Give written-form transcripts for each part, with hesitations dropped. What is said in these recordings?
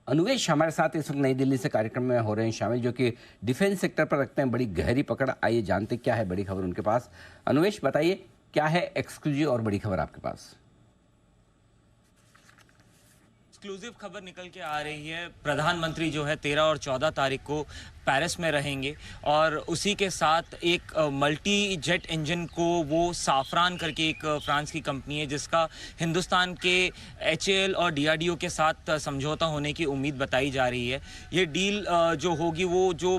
अनुवेश हमारे साथ इस वक्त नई दिल्ली से कार्यक्रम में हो रहे हैं शामिल, जो कि डिफेंस सेक्टर पर रखते हैं बड़ी गहरी पकड़। आइए जानते क्या है बड़ी खबर उनके पास। अनुवेश बताइए, क्या है एक्सक्लूसिव और बड़ी खबर आपके पास? एक्सक्लूसिव खबर निकल के आ रही है। प्रधानमंत्री जो है 13 और 14 तारीख को पेरिस में रहेंगे और उसी के साथ एक मल्टी जेट इंजन को वो साफरान करके एक फ्रांस की कंपनी है जिसका हिंदुस्तान के एचएएल और डीआरडीओ के साथ समझौता होने की उम्मीद बताई जा रही है। ये डील जो होगी वो जो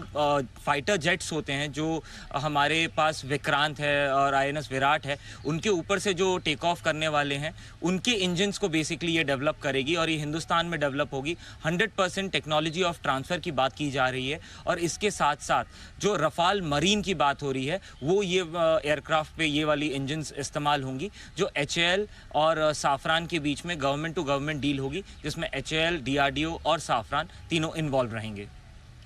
फाइटर जेट्स होते हैं जो हमारे पास विक्रांत है और आईएनएस विराट है, उनके ऊपर से जो टेक ऑफ करने वाले हैं उनके इंजन्स को बेसिकली ये डेवलप करेगी और ये हिंदुस्तान में डेवलप होगी। 100% टेक्नोलॉजी ऑफ ट्रांसफ़र की बात की जा रही है और इसके साथ साथ जो रफाल मरीन की बात हो रही है वो ये एयरक्राफ्ट पे ये वाली इंजन्स इस्तेमाल होंगी जो एचएएल और साफरान के बीच में गवर्नमेंट टू गवर्नमेंट डील होगी, जिसमें एचएएल, डीआरडीओ और साफरान तीनों इन्वॉल्व रहेंगे।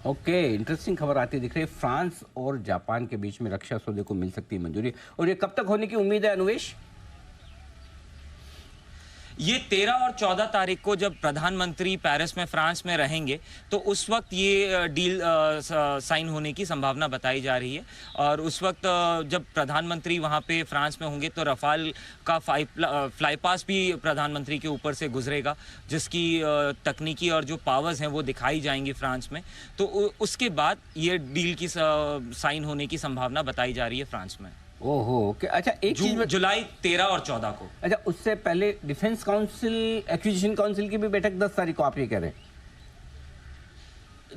ओके, इंटरेस्टिंग खबर आती दिख रही है। फ्रांस और जापान के बीच में रक्षा सौदे को मिल सकती है मंजूरी, और ये कब तक होने की उम्मीद है अनुवेश? ये 13 और 14 तारीख को जब प्रधानमंत्री पेरिस में फ्रांस में रहेंगे तो उस वक्त ये डील साइन होने की संभावना बताई जा रही है। और उस वक्त जब प्रधानमंत्री वहाँ पे फ्रांस में होंगे तो रफाल का फ्लाई पास भी प्रधानमंत्री के ऊपर से गुजरेगा, जिसकी तकनीकी और जो पावर्स हैं वो दिखाई जाएंगी फ्रांस में। तो उसके बाद ये डील की साइन होने की संभावना बताई जा रही है फ्रांस में। ओहो, ओके। अच्छा, एक चीज में जुलाई 13 और 14 को। अच्छा, उससे पहले डिफेंस काउंसिल, एक्विजिशन काउंसिल की भी बैठक 10 तारीख को, आप ये कह रहे हैं?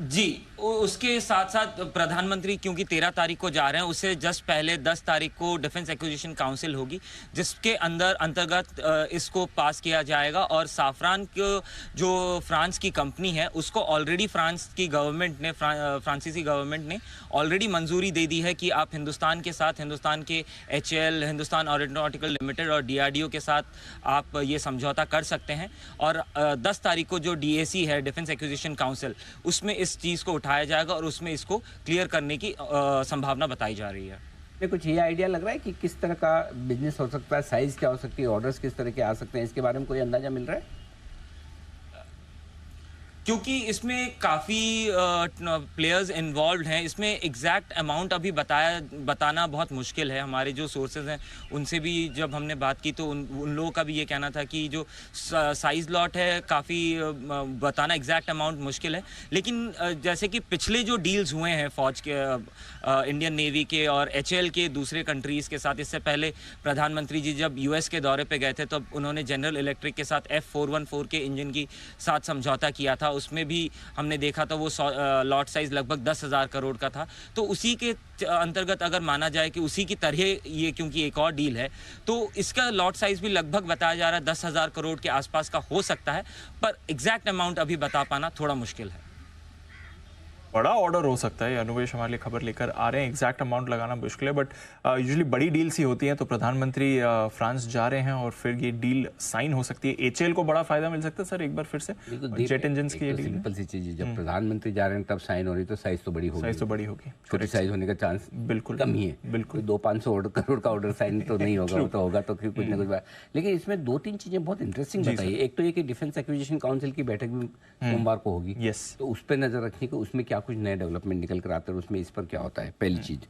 जी, उसके साथ साथ प्रधानमंत्री क्योंकि 13 तारीख को जा रहे हैं, उससे जस्ट पहले 10 तारीख को डिफेंस एक्विजिशन काउंसिल होगी जिसके अंतर्गत इसको पास किया जाएगा। और साफरान को जो फ्रांस की कंपनी है उसको ऑलरेडी फ्रांस की गवर्नमेंट ने फ्रांसीसी गवर्नमेंट ने ऑलरेडी मंजूरी दे दी है कि आप हिंदुस्तान के साथ, हिंदुस्तान के एचएएल, हिंदुस्तान एरोनॉटिकल लिमिटेड और डीआरडीओ के साथ आप ये समझौता कर सकते हैं। और 10 तारीख को जो डीएसी है, डिफेंस एक्विजिशन काउंसिल, उसमें इस चीज़ को उठाया जाएगा और उसमें इसको क्लियर करने की संभावना बताई जा रही है। कुछ ये आइडिया लग रहा है कि किस तरह का बिजनेस हो सकता है, साइज क्या हो सकती है, ऑर्डर्स किस तरह के आ सकते हैं, इसके बारे में कोई अंदाजा मिल रहा है? क्योंकि इसमें काफ़ी प्लेयर्स इन्वॉल्व हैं, इसमें एग्जैक्ट अमाउंट अभी बताना बहुत मुश्किल है। हमारे जो सोर्सेज हैं उनसे भी जब हमने बात की तो उन लोगों का भी ये कहना था कि जो साइज लॉट है काफ़ी बताना एग्जैक्ट अमाउंट मुश्किल है। लेकिन जैसे कि पिछले जो डील्स हुए हैं फौज के, इंडियन नेवी के और एचएएल के दूसरे कंट्रीज़ के साथ, इससे पहले प्रधानमंत्री जी जब यूएस के दौरे पे गए थे तब उन्होंने जनरल इलेक्ट्रिक के साथ F414 के इंजन की साथ समझौता किया था। उसमें भी हमने देखा था वो लॉट साइज लगभग 10,000 करोड़ का था। तो उसी के अंतर्गत अगर माना जाए कि उसी की तरह ये, क्योंकि एक और डील है तो इसका लॉट साइज भी लगभग बताया जा रहा है 10,000 करोड़ के आसपास का हो सकता है, पर एग्जैक्ट अमाउंट अभी बता पाना थोड़ा मुश्किल है। बड़ा ऑर्डर हो सकता है। अनुवेश हमारे लिए खबर लेकर आ रहे हैं। एग्जैक्ट अमाउंट लगाना मुश्किल है, बट यूजुअली बड़ी डील्स ही होती हैं। तो प्रधानमंत्री फ्रांस जा रहे हैं और फिर ये डील साइन हो सकती है। एचएएल को बड़ा फायदा मिल सकता है सर, एक बार फिर से जेट इंजन की ये डील। सिंपल सी चीज है, जब प्रधानमंत्री जा रहे हैं तब साइन हो रही तो साइज तो बड़ी होगी। साइज तो बड़ी होगी, छोटी साइज होने का चांस बिल्कुल कम ही है। बिल्कुल 200-500 करोड़ का ऑर्डर साइन तो नहीं होगा, वो तो होगा तो कुछ ना कुछ बात। लेकिन इसमें 2-3 चीजें बहुत इंटरेस्टिंग बताइए। एक तो ये कि डिफेंस एक्विजिशन काउंसिल की बैठक भी सोमवार को होगी, तो उस पर नजर रखने की, उसमें क्या कुछ नए डेवलपमेंट निकल कर आते हैं, उसमें इस पर क्या होता है, पहली चीज।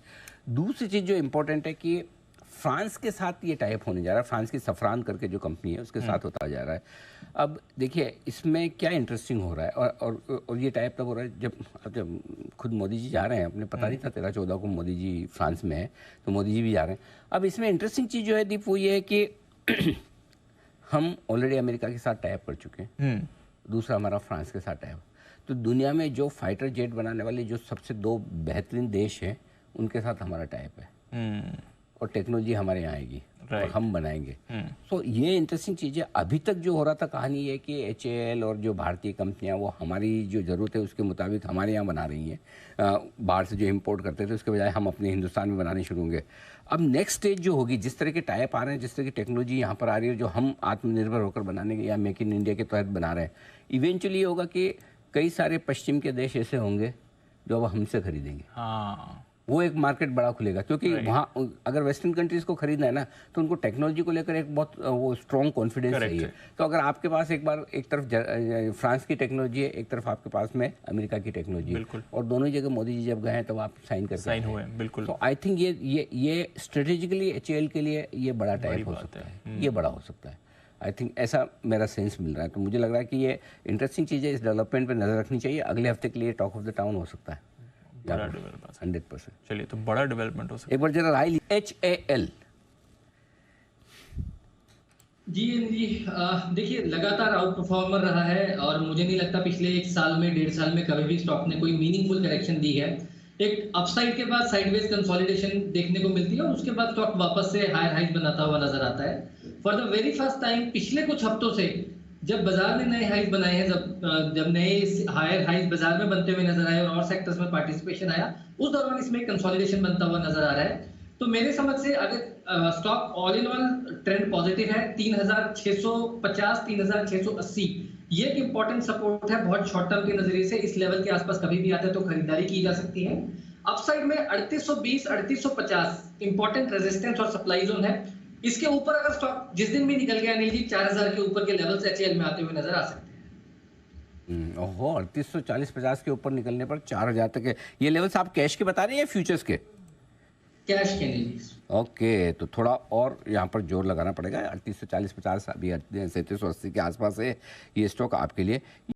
दूसरी चीज जो इंपॉर्टेंट है कि फ्रांस के साथ ये टाइप होने जा रहा है, फ्रांस की सफरान करके जो कंपनी है उसके साथ होता जा रहा है। अब देखिए इसमें क्या इंटरेस्टिंग हो रहा है, और ये टाइप तब हो रहा है जब खुद मोदी जी जा रहे हैं। अपने पता नहीं था 13-14 को मोदी जी फ्रांस में है, तो मोदी जी भी जा रहे हैं। अब इसमें इंटरेस्टिंग चीज़ जो है दीप, वो ये है कि हम ऑलरेडी अमेरिका के साथ टाइप कर चुके हैं, दूसरा हमारा फ्रांस के साथ टाइप। तो दुनिया में जो फाइटर जेट बनाने वाले जो सबसे 2 बेहतरीन देश हैं उनके साथ हमारा टाइप है, और टेक्नोलॉजी हमारे यहाँ आएगी और हम बनाएंगे। तो ये इंटरेस्टिंग चीज़ है। अभी तक जो हो रहा था कहानी ये कि एचएएल और जो भारतीय कंपनियां वो हमारी जो ज़रूरत है उसके मुताबिक हमारे यहाँ बना रही हैं, बाहर से जो इंपोर्ट करते थे उसके बजाय हम अपने हिंदुस्तान में बनाने शुरू होंगे। अब नेक्स्ट स्टेज जो होगी, जिस तरह के टाइप आ रहे हैं, जिस तरह की टेक्नोलॉजी यहाँ पर आ रही है, जो हम आत्मनिर्भर होकर बनाने या मेक इन इंडिया के तहत बना रहे हैं, इवेंचुअली ये होगा कि कई सारे पश्चिम के देश ऐसे होंगे जो अब हमसे खरीदेंगे। हाँ, वो एक मार्केट बड़ा खुलेगा, क्योंकि वहाँ अगर वेस्टर्न कंट्रीज को खरीदना है ना तो उनको टेक्नोलॉजी को लेकर एक बहुत वो स्ट्रॉन्ग कॉन्फिडेंस चाहिए। तो अगर आपके पास एक बार एक तरफ फ्रांस की टेक्नोलॉजी है, एक तरफ आपके पास में अमेरिका की टेक्नोलॉजी है, और दोनों जगह मोदी जी जब गए हैं तब आप साइन हुए। बिल्कुल। तो आई थिंक ये स्ट्रेटेजिकली HAL के लिए ये बड़ा टाइप हो सकता है, ये बड़ा हो सकता है। आई थिंक ऐसा मेरा सेंस मिल रहा है। तो मुझे लग रहा है कि ये इंटरेस्टिंग चीज़ है, इस डेवलपमेंट पे नज़र रखनी चाहिए। अगले हफ्ते के लिए टॉक ऑफ द टाउन हो सकता है, बड़ा डेवलपमेंट 100%। चलिए, तो बड़ा डेवलपमेंट हो सकता है। एक बार जरा राय HAL। जी देखिए लगातार आउट परफॉर्मर रहा है और मुझे नहीं लगता पिछले 1 साल में 1.5 साल में कभी भी स्टॉक ने कोई मीनिंगफुल करेक्शन दी है। एक अपसाइड के बाद साइडवेज कंसोलिडेशन देखने को मिलती है और उसके बाद स्टॉक वापस से हायर हाइज बनाता हुआ नजर आता है। For the very first time पिछले कुछ हफ्तों से जब बाजार ने नए हाइज बनाए हैं, जब नए हायर हाइज बाजार में बनते हुए नजर आए और सेक्टर्स में पार्टिसिपेशन आया, उस दौरान इसमें कंसोलिडेशन बनता हुआ नजर आ रहा है। तो मेरे समझ से अगर stock all in all trend positive है, 3650 3680 ये एक इंपॉर्टेंट सपोर्ट है बहुत शॉर्ट टर्म के नजरिए से। इस लेवल के आसपास कभी भी आते हैं तो खरीदारी की जा सकती है। अपसाइड में 3820 3850 इंपॉर्टेंट रेजिस्टेंस और सप्लाई जोन है। इसके ऊपर अगर स्टॉक जिस दिन भी निकल गया अनिल जी 4000 के ऊपर के लेवल्स HAL में आते हुए नजर आ सकते हैं। ओहो, 3840-50 के ऊपर निकलने पर 4000 तक है। ये लेवल्स आप कैश के बता रहे हैं या फ्यूचर्स के? कैश के नहीं। ओके, तो थोड़ा और यहाँ पर जोर लगाना पड़ेगा। 3840-50 अभी 3780 के आसपास है ये स्टॉक आपके लिए।